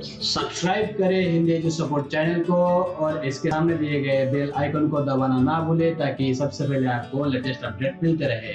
Subscribe करें Hindi edu support channel को और इसके सामने दिए गए बेल आइकन को दबाना ना भूलें ताकि सबसे पहले आपको लेटेस्ट अपडेट मिलते रहे।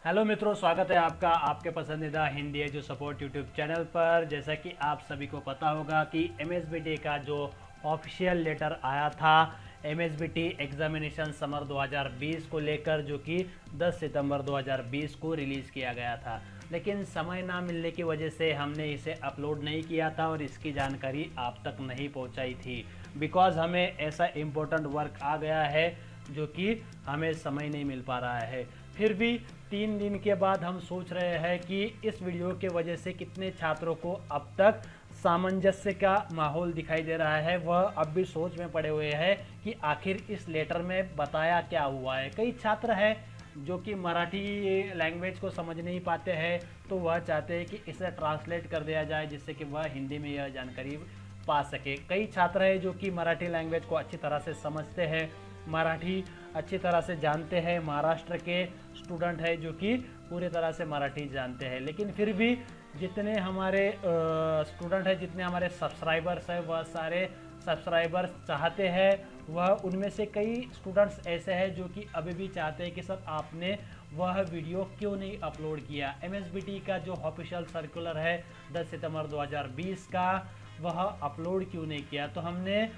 हेलो मित्रों, स्वागत है आपका आपके पसंदीदा Hindi edu support YouTube channel पर। जैसा कि आप सभी को पता होगा कि एमएसबीटी का जो ऑफिशियल लेटर आया था एमएसबीटी एग्जामिनेशन समर 2020 को लेकर, जो कि 10 सितंबर 2020 को रिलीज़ किया गया था, लेकिन समय ना मिलने की वजह से हमने इसे अपलोड नहीं किया था और इसकी जानकारी आप तक नहीं पहुंचाई थी। बिकॉज़ हमें ऐसा इम्पोर्टेंट वर्क आ गया है जो कि हमें समय नहीं मिल पा रहा है। फिर भी 3 दिन के बाद हम सोच रहे हैं कि इस वीडियो के वजह से कितने छात्रों को अब तक सामंजस्य का माहौल दिखाई दे रहा है, वह अब भी सोच में पड़े हुए हैं कि आखिर इस लेटर में बताया क्या हुआ है। कई छात्र हैं जो कि मराठी लैंग्वेज को समझ नहीं पाते हैं, तो वह चाहते हैं कि इसे ट्रांसलेट कर दिया जाए जिससे कि वह हिंदी में यह जानकारी पा सके। कई छात्र हैं जो कि मराठी लैंग्वेज को अच्छी तरह से समझते हैं, मराठी अच्छी तरह से जानते हैं। महाराष्ट्र के स्टूडेंट है जो कि पूरी तरह से मराठी जानते हैं, लेकिन फिर भी जितने हमारे स्टूडेंट हैं, जितने हमारे सब्सक्राइबर्स हैं, वह सारे सब्सक्राइबर्स चाहते हैं, वह उनमें से कई स्टूडेंट्स ऐसे हैं जो कि अभी भी चाहते हैं कि सर आपने वह वीडियो क्यों नहीं अपलोड किया। एमएसबीटी का जो ऑफिशियल सर्कुलर है 10 सितंबर 2020 का, वह अपलोड क्यों नहीं किया। तो हमने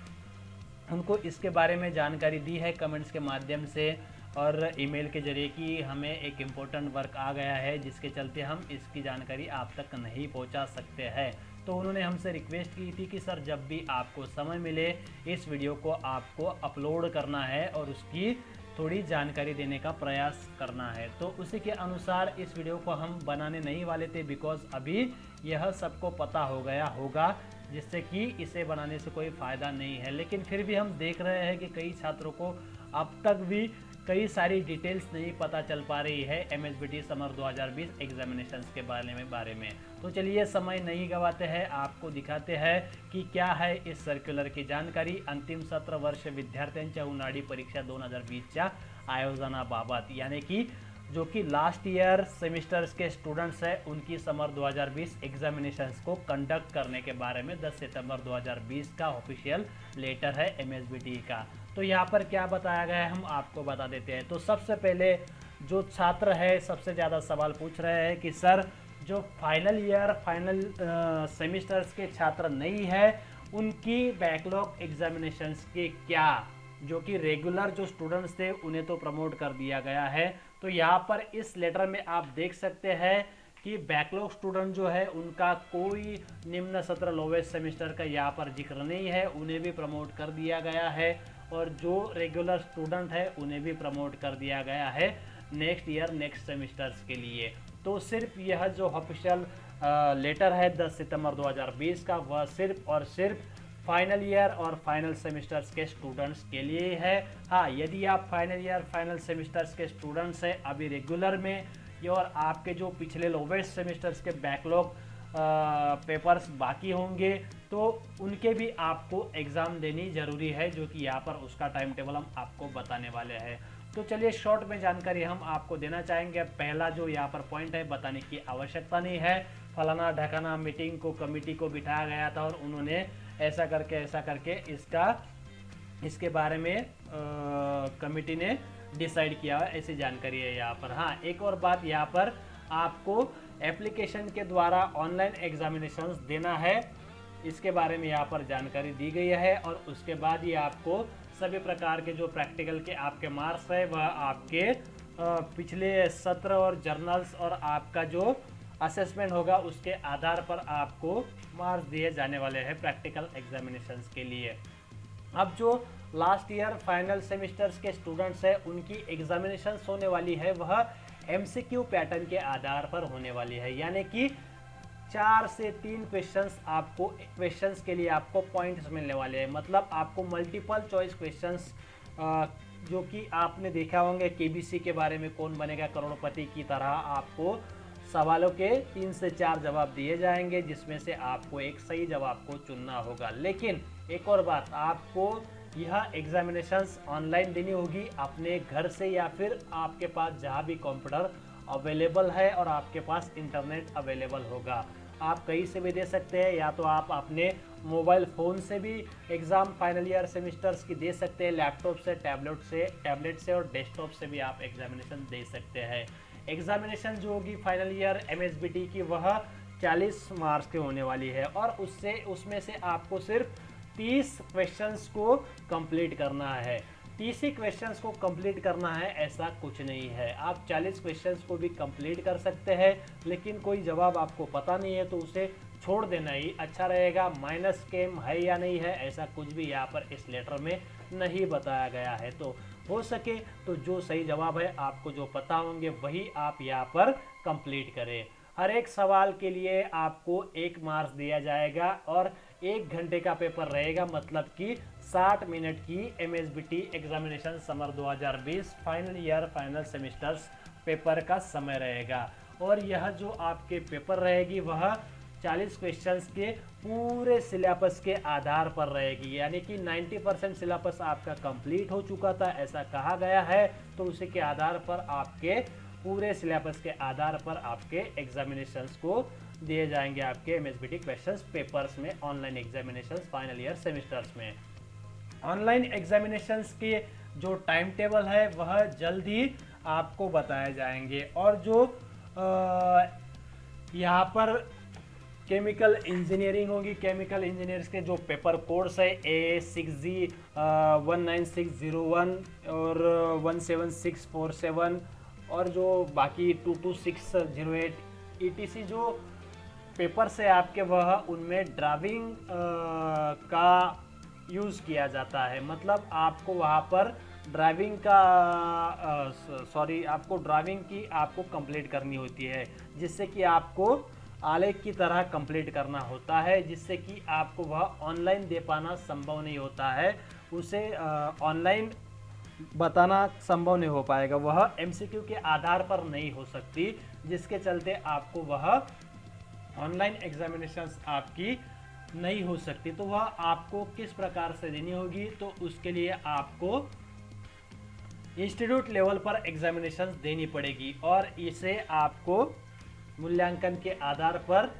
उनको इसके बारे में जानकारी दी है कमेंट्स के माध्यम से और ईमेल के जरिए कि हमें एक इम्पोर्टेंट वर्क आ गया है जिसके चलते हम इसकी जानकारी आप तक नहीं पहुंचा सकते हैं। तो उन्होंने हमसे रिक्वेस्ट की थी कि सर जब भी आपको समय मिले इस वीडियो को आपको अपलोड करना है और उसकी थोड़ी जानकारी देने का प्रयास करना है। तो उसी के अनुसार इस वीडियो को हम बनाने नहीं वाले थे, बिकॉज अभी यह सबको पता हो गया होगा, जिससे कि इसे बनाने से कोई फ़ायदा नहीं है। लेकिन फिर भी हम देख रहे हैं कि कई छात्रों को अब तक भी कई सारी डिटेल्स नहीं पता चल पा रही है एमएसबीटी समर 2020 एग्जामिनेशंस के बारे में। तो चलिए समय नहीं गवाते हैं, आपको दिखाते हैं कि क्या है इस सर्क्युलर की जानकारी अंतिम सत्र वर्ष विद्यार्थ्यांच्या उन्हाळी परीक्षा 2020च्या आयोजनाबाबत, यानी कि जो कि लास्ट ईयर सेमिस्टर्स के स्टूडेंट्स हैं उनकी समर 2020 एग्जामिनेशंस को कंडक्ट करने के बारे में 10 सितंबर 2020 का ऑफिशियल लेटर है एमएसबीटी का। तो यहाँ पर क्या बताया गया है हम आपको बता देते हैं। तो सबसे पहले जो छात्र है सबसे ज़्यादा सवाल पूछ रहे हैं कि सर जो फाइनल सेमिस्टर्स के छात्र नहीं है उनकी बैकलॉग एग्जामिनेशंस के क्या, जो कि रेगुलर जो स्टूडेंट्स थे उन्हें तो प्रमोट कर दिया गया है। तो यहाँ पर इस लेटर में आप देख सकते हैं कि बैकलॉग स्टूडेंट जो है उनका कोई निम्न सत्र लोवेस्ट सेमेस्टर का यहाँ पर जिक्र नहीं है, उन्हें भी प्रमोट कर दिया गया है। और जो रेगुलर स्टूडेंट है उन्हें भी प्रमोट कर दिया गया है नेक्स्ट ईयर नेक्स्ट सेमेस्टर्स के लिए। तो सिर्फ यह जो ऑफिशियल लेटर है 10 सितंबर 2020 का, वह सिर्फ और सिर्फ फाइनल ईयर और फाइनल सेमेस्टर्स के स्टूडेंट्स के लिए है। हाँ, यदि आप फाइनल ईयर फाइनल सेमेस्टर्स के स्टूडेंट्स हैं अभी रेगुलर में, और आपके जो पिछले लोवेस्ट सेमेस्टर्स के बैकलॉग पेपर्स बाकी होंगे, तो उनके भी आपको एग्ज़ाम देनी ज़रूरी है, जो कि यहाँ पर उसका टाइम टेबल हम आपको बताने वाले हैं। तो चलिए शॉर्ट में जानकारी हम आपको देना चाहेंगे। पहला जो यहाँ पर पॉइंट है, बताने की आवश्यकता नहीं है, फलाना ढकाना मीटिंग को कमेटी को बिठाया गया था और उन्होंने ऐसा करके इसके बारे में कमेटी ने डिसाइड किया, ऐसी जानकारी है यहाँ पर। हाँ, एक और बात, यहाँ पर आपको एप्लीकेशन के द्वारा ऑनलाइन एग्जामिनेशंस देना है, इसके बारे में यहाँ पर जानकारी दी गई है। और उसके बाद ये आपको सभी प्रकार के जो प्रैक्टिकल के आपके मार्क्स है वह आपके पिछले सत्र और जर्नल्स और आपका जो असेसमेंट होगा उसके आधार पर आपको मार्क्स दिए जाने वाले हैं प्रैक्टिकल एग्जामिनेशंस के लिए। अब जो लास्ट ईयर फाइनल सेमेस्टर्स के स्टूडेंट्स हैं उनकी एग्जामिनेशंस होने वाली है, वह एमसीक्यू पैटर्न के आधार पर होने वाली है, यानी कि 4 से 3 क्वेश्चंस के लिए आपको पॉइंट्स मिलने वाले हैं। मतलब आपको मल्टीपल चॉइस क्वेश्चंस, जो कि आपने देखा होंगे केबीसी के बारे में कौन बनेगा करोड़पति की तरह, आपको सवालों के 3 से 4 जवाब दिए जाएंगे जिसमें से आपको एक सही जवाब को चुनना होगा। लेकिन एक और बात, आपको यह एग्जामिनेशंस ऑनलाइन देनी होगी अपने घर से, या फिर आपके पास जहाँ भी कंप्यूटर अवेलेबल है और आपके पास इंटरनेट अवेलेबल होगा। आप कहीं से भी दे सकते हैं, या तो आप अपने मोबाइल फ़ोन से भी एग्ज़ाम फाइनल ईयर सेमिस्टर्स की दे सकते हैं, लैपटॉप से, टैबलेट से और डेस्कटॉप से भी आप एग्जामिनेशन दे सकते हैं। एग्जामिनेशन जो होगी फाइनल ईयर MSBT की वह 40 मार्क्स की होने वाली है और उसमें से आपको सिर्फ 30 क्वेश्चंस को कंप्लीट करना है। 30 ही क्वेश्चंस को कंप्लीट करना है ऐसा कुछ नहीं है, आप 40 क्वेश्चंस को भी कंप्लीट कर सकते हैं, लेकिन कोई जवाब आपको पता नहीं है तो उसे छोड़ देना ही अच्छा रहेगा। माइनस स्कैम है या नहीं है ऐसा कुछ भी यहाँ पर इस लेटर में नहीं बताया गया है। तो हो सके तो जो सही जवाब है, आपको जो पता होंगे वही आप यहाँ पर कंप्लीट करें। हर एक सवाल के लिए आपको 1 मार्क्स दिया जाएगा और 1 घंटे का पेपर रहेगा, मतलब कि 60 मिनट की MSBT examination summer 2020 final year final semesters paper का समय रहेगा। और यह जो आपके पेपर रहेगी वह 40 क्वेश्चंस के पूरे सिलेबस के आधार पर रहेगी, यानी कि 90% सिलेबस आपका कंप्लीट हो चुका था ऐसा कहा गया है, तो उसी के आधार पर आपके पूरे सिलेबस के आधार पर आपके एग्जामिनेशंस को दिए जाएंगे, आपके MSBT क्वेश्चंस पेपर्स में, online examinations final year semesters में। ऑनलाइन एग्जामिनेशंस के जो टाइम टेबल है वह जल्द ही आपको बताए जाएंगे। और जो यहाँ पर केमिकल इंजीनियरिंग होगी, केमिकल इंजीनियर्स के जो पेपर कोड्स है A6G 19601 और 17647 और जो बाकी 22608 ETC जो पेपर से आपके वह उनमें ड्राइविंग का यूज़ किया जाता है, मतलब आपको वहाँ पर ड्राइविंग का आपको ड्राइविंग की आपको कंप्लीट करनी होती है, जिससे कि आपको आलेख की तरह कंप्लीट करना होता है, जिससे कि आपको वह ऑनलाइन दे पाना संभव नहीं होता है, उसे ऑनलाइन बताना संभव नहीं हो पाएगा, वह MCQ के आधार पर नहीं हो सकती, जिसके चलते आपको वह ऑनलाइन एग्जामिनेशंस आपकी नहीं हो सकती। तो वह आपको किस प्रकार से देनी होगी, तो उसके लिए आपको इंस्टीट्यूट लेवल पर एग्जामिनेशंस देनी पड़ेगी और इसे आपको मूल्यांकन के आधार पर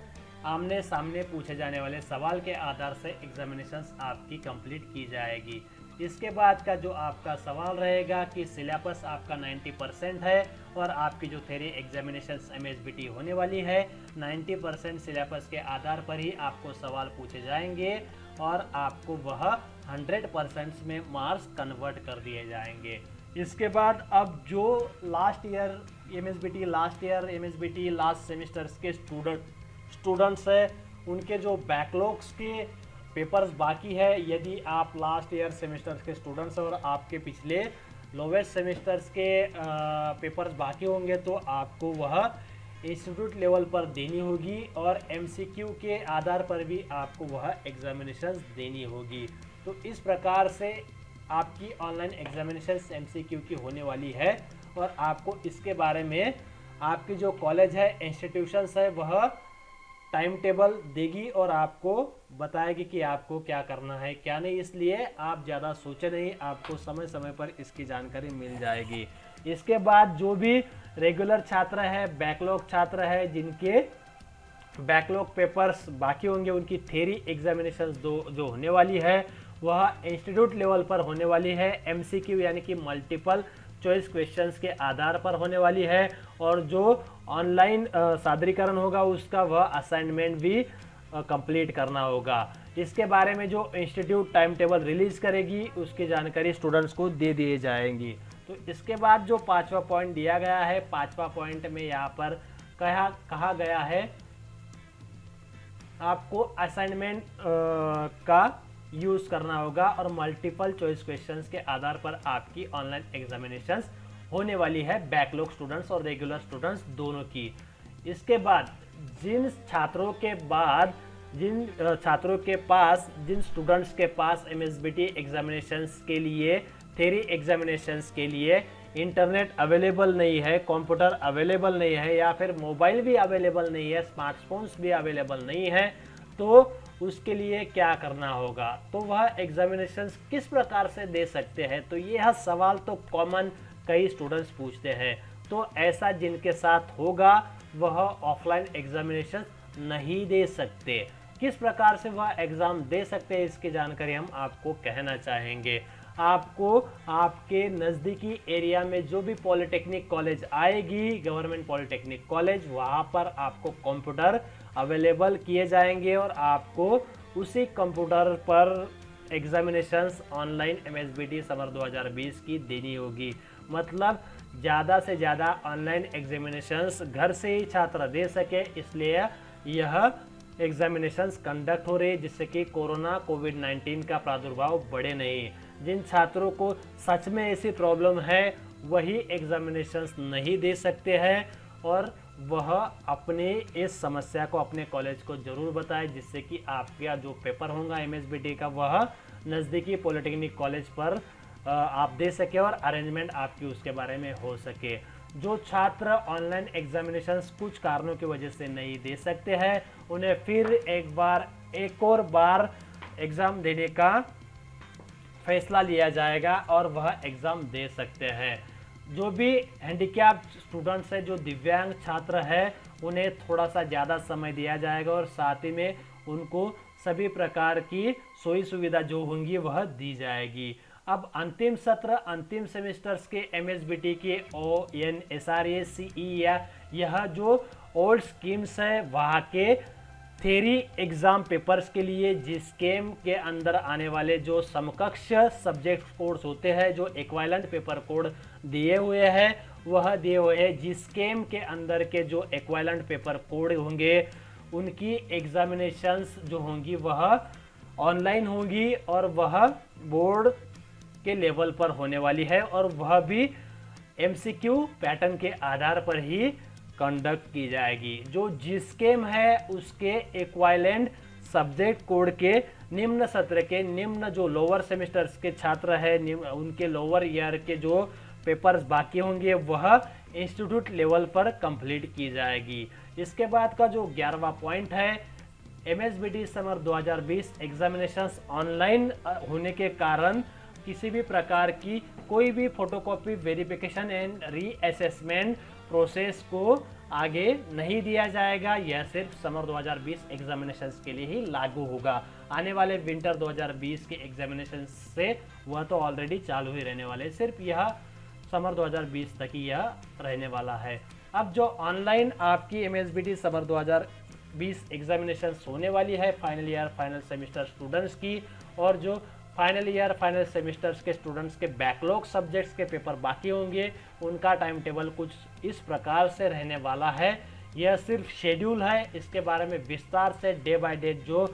आमने सामने पूछे जाने वाले सवाल के आधार से एग्जामिनेशंस आपकी कंप्लीट की जाएगी। इसके बाद का जो आपका सवाल रहेगा कि सिलेबस आपका 90% है और आपकी जो थ्योरी एग्जामिनेशंस MSBT होने वाली है 90% सिलेबस के आधार पर ही आपको सवाल पूछे जाएंगे और आपको वह 100% में मार्क्स कन्वर्ट कर दिए जाएंगे। इसके बाद अब जो last year MSBT last semesters के स्टूडेंट्स हैं, उनके जो बैकलॉग्स के पेपर्स बाकी है, यदि आप लास्ट ईयर सेमेस्टर्स के स्टूडेंट्स और आपके पिछले लोवेस्ट सेमेस्टर्स के पेपर्स बाकी होंगे तो आपको वह इंस्टीट्यूट लेवल पर देनी होगी और MCQ के आधार पर भी आपको वह एग्जामिनेशंस देनी होगी। तो इस प्रकार से आपकी ऑनलाइन एग्जामिनेशंस MCQ की होने वाली है और आपको इसके बारे में आपकी जो कॉलेज है, इंस्टीट्यूशंस है, वह टाइम टेबल देगी और आपको बताएगी कि आपको क्या करना है क्या नहीं, इसलिए आप ज़्यादा सोचे नहीं, आपको समय समय पर इसकी जानकारी मिल जाएगी। इसके बाद जो भी रेगुलर छात्र है, बैकलॉग छात्र है, जिनके बैकलॉग पेपर्स बाकी होंगे, उनकी थ्योरी एग्जामिनेशन जो होने वाली है वह इंस्टीट्यूट लेवल पर होने वाली है, MCQ यानी कि मल्टीपल चॉइस क्वेश्चंस के आधार पर होने वाली है और जो ऑनलाइन सादरीकरण होगा उसका वह असाइनमेंट भी कंप्लीट करना होगा। इसके बारे में जो इंस्टीट्यूट टाइम टेबल रिलीज करेगी उसकी जानकारी स्टूडेंट्स को दे दिए जाएंगी। तो इसके बाद जो 5वां पॉइंट दिया गया है, 5वां पॉइंट में यहाँ पर कहा गया है आपको असाइनमेंट का यूज़ करना होगा और मल्टीपल चॉइस क्वेश्चंस के आधार पर आपकी ऑनलाइन एग्जामिनेशंस होने वाली है, बैकलॉग स्टूडेंट्स और रेगुलर स्टूडेंट्स दोनों की। इसके बाद जिन स्टूडेंट्स के पास MSBT एग्जामिनेशंस के लिए, थ्योरी एग्जामिनेशंस के लिए इंटरनेट अवेलेबल नहीं है, कंप्यूटर अवेलेबल नहीं है या फिर मोबाइल भी अवेलेबल नहीं है, स्मार्टफोन्स भी अवेलेबल नहीं है, तो उसके लिए क्या करना होगा, तो वह एग्जामिनेशंस किस प्रकार से दे सकते हैं। तो यह सवाल तो कॉमन कई स्टूडेंट्स पूछते हैं। तो ऐसा जिनके साथ होगा वह ऑफलाइन एग्जामिनेशन नहीं दे सकते। किस प्रकार से वह एग्ज़ाम दे सकते हैं इसकी जानकारी हम आपको कहना चाहेंगे। आपको आपके नज़दीकी एरिया में जो भी पॉलिटेक्निक कॉलेज आएगी, गवर्नमेंट पॉलिटेक्निक कॉलेज, वहाँ पर आपको कंप्यूटर अवेलेबल किए जाएंगे और आपको उसी कंप्यूटर पर एग्जामिनेशंस ऑनलाइन MSBT समर 2020 की देनी होगी। मतलब ज़्यादा से ज़्यादा ऑनलाइन एग्जामिनेशंस घर से ही छात्र दे सके, इसलिए यह एग्जामिनेशंस कंडक्ट हो रही, जिससे कि कोविड-19 का प्रादुर्भाव बढ़े नहीं। जिन छात्रों को सच में ऐसी प्रॉब्लम है वही एग्जामिनेशंस नहीं दे सकते हैं और वह अपने इस समस्या को अपने कॉलेज को ज़रूर बताएं, जिससे कि आपका जो पेपर होगा MSBT का वह नज़दीकी पॉलिटेक्निक कॉलेज पर आप दे सके और अरेंजमेंट आपकी उसके बारे में हो सके। जो छात्र ऑनलाइन एग्जामिनेशंस कुछ कारणों की वजह से नहीं दे सकते हैं, उन्हें फिर एक और बार एग्ज़ाम देने का फैसला लिया जाएगा और वह एग्ज़ाम दे सकते हैं। जो भी हैंडीकैप स्टूडेंट्स है, जो दिव्यांग छात्र है, उन्हें थोड़ा सा ज़्यादा समय दिया जाएगा और साथ ही में उनको सभी प्रकार की सोई सुविधा जो होंगी वह दी जाएगी। अब अंतिम सत्र, अंतिम सेमेस्टर्स के MSBT के ON SRA CE या यह जो ओल्ड स्कीम्स है वहाँ के थ्योरी एग्ज़ाम पेपर्स के लिए जिसकेम के अंदर आने वाले जो समकक्ष सब्जेक्ट कोड्स होते हैं, जो इक्विवेलेंट पेपर कोड दिए हुए हैं, वह दिए हुए हैं जिसकेम के अंदर के जो इक्विवेलेंट पेपर कोड होंगे उनकी एग्जामिनेशंस जो होंगी वह ऑनलाइन होगी और वह बोर्ड के लेवल पर होने वाली है और वह भी MCQ पैटर्न के आधार पर ही कंडक्ट की जाएगी। जो जिसकेम है उसके इक्विवेलेंट सब्जेक्ट कोड के निम्न सत्र के निम्न जो लोअर सेमेस्टर्स के छात्र हैं उनके लोअर ईयर के जो पेपर्स बाकी होंगे वह इंस्टीट्यूट लेवल पर कंप्लीट की जाएगी। इसके बाद का जो 11वां पॉइंट है, MSBT समर 2020 एग्जामिनेशंस ऑनलाइन होने के कारण किसी भी प्रकार की कोई भी photocopy verification and reassessment process को आगे नहीं दिया जाएगा। यह सिर्फ समर 2020 एग्जामिनेशंस के लिए ही लागू होगा। आने वाले विंटर 2020 के एग्जामिनेशंस से वह तो ऑलरेडी चालू ही रहने वाले, सिर्फ यह समर 2020 तक ही यह रहने वाला है। अब जो ऑनलाइन आपकी MSBT समर 2020 एग्जामिनेशंस होने वाली है final year final semester students की, और जो फाइनल ईयर फाइनल सेमेस्टर्स के स्टूडेंट्स के बैकलॉग सब्जेक्ट्स के पेपर बाकी होंगे, उनका टाइम टेबल कुछ इस प्रकार से रहने वाला है। यह सिर्फ शेड्यूल है, इसके बारे में विस्तार से डे बाय डे जो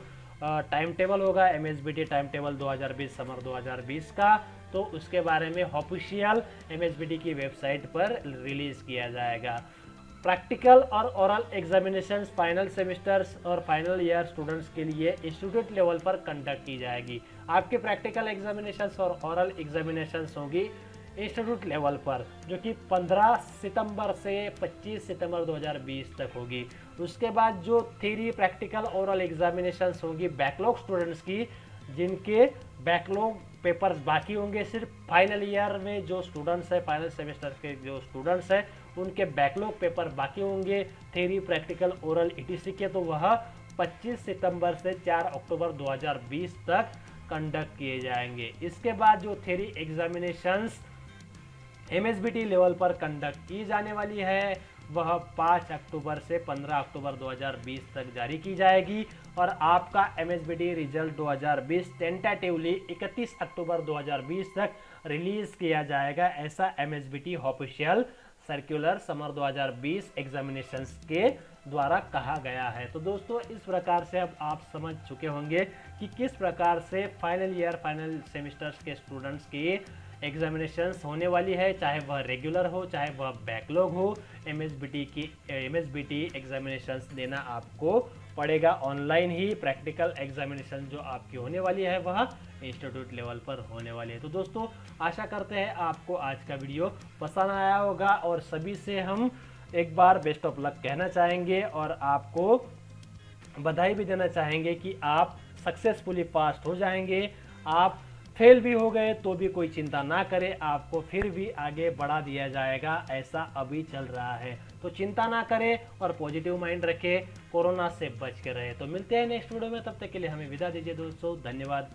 टाइम टेबल होगा MSBT टाइम टेबल 2020 समर 2020 का, तो उसके बारे में ऑफिशियल MSBT की वेबसाइट पर रिलीज़ किया जाएगा। प्रैक्टिकल और ओरल एग्जामिनेशंस फाइनल सेमेस्टर्स और फाइनल ईयर स्टूडेंट्स के लिए इंस्टीट्यूट लेवल पर कंडक्ट की जाएगी। आपके प्रैक्टिकल एग्जामिनेशंस और ओरल एग्जामिनेशंस होगी इंस्टीट्यूट लेवल पर, जो कि 15 सितंबर से 25 सितंबर 2020 तक होगी। उसके बाद जो थ्योरी प्रैक्टिकल ओरल एग्जामिनेशंस होंगी बैकलॉग स्टूडेंट्स की, जिनके बैकलॉग पेपर्स बाकी होंगे, सिर्फ फाइनल ईयर में जो स्टूडेंट्स हैं, फाइनल सेमेस्टर के जो स्टूडेंट्स हैं, उनके बैकलॉग पेपर बाकी होंगे थ्योरी प्रैक्टिकल ओरल ETC के, तो वह 25 सितंबर से 4 अक्टूबर 2020 तक कंडक्ट किए जाएंगे। इसके बाद जो थ्योरी एग्जामिनेशंस MSBT लेवल पर कंडक्ट की जाने वाली है वह 5 अक्टूबर से 15 अक्टूबर 2020 तक जारी की जाएगी और आपका MSBT रिजल्ट 2020 टेंटेटिवली 31 अक्टूबर 2020 तक रिलीज किया जाएगा। ऐसा MSBT official circular summer 2020 examinations के द्वारा कहा गया है। तो दोस्तों, इस प्रकार से अब आप समझ चुके होंगे कि किस प्रकार से फाइनल ईयर फाइनल सेमेस्टर्स के स्टूडेंट्स की एग्जामिनेशंस होने वाली है, चाहे वह रेगुलर हो चाहे वह बैकलॉग हो। MSBT एग्जामिनेशंस देना आपको पड़ेगा ऑनलाइन ही। प्रैक्टिकल एग्जामिनेशन जो आपकी होने वाली है वह इंस्टीट्यूट लेवल पर होने वाली है। तो दोस्तों, आशा करते हैं आपको आज का वीडियो पसंद आया होगा और सभी से हम एक बार बेस्ट ऑफ लक कहना चाहेंगे और आपको बधाई भी देना चाहेंगे कि आप सक्सेसफुली पास हो जाएंगे। आप फेल भी हो गए तो भी कोई चिंता ना करे, आपको फिर भी आगे बढ़ा दिया जाएगा, ऐसा अभी चल रहा है। तो चिंता ना करें और पॉजिटिव माइंड रखें, कोरोना से बच के रहे। तो मिलते हैं नेक्स्ट वीडियो में, तब तक के लिए हमें विदा दीजिए दोस्तों, धन्यवाद।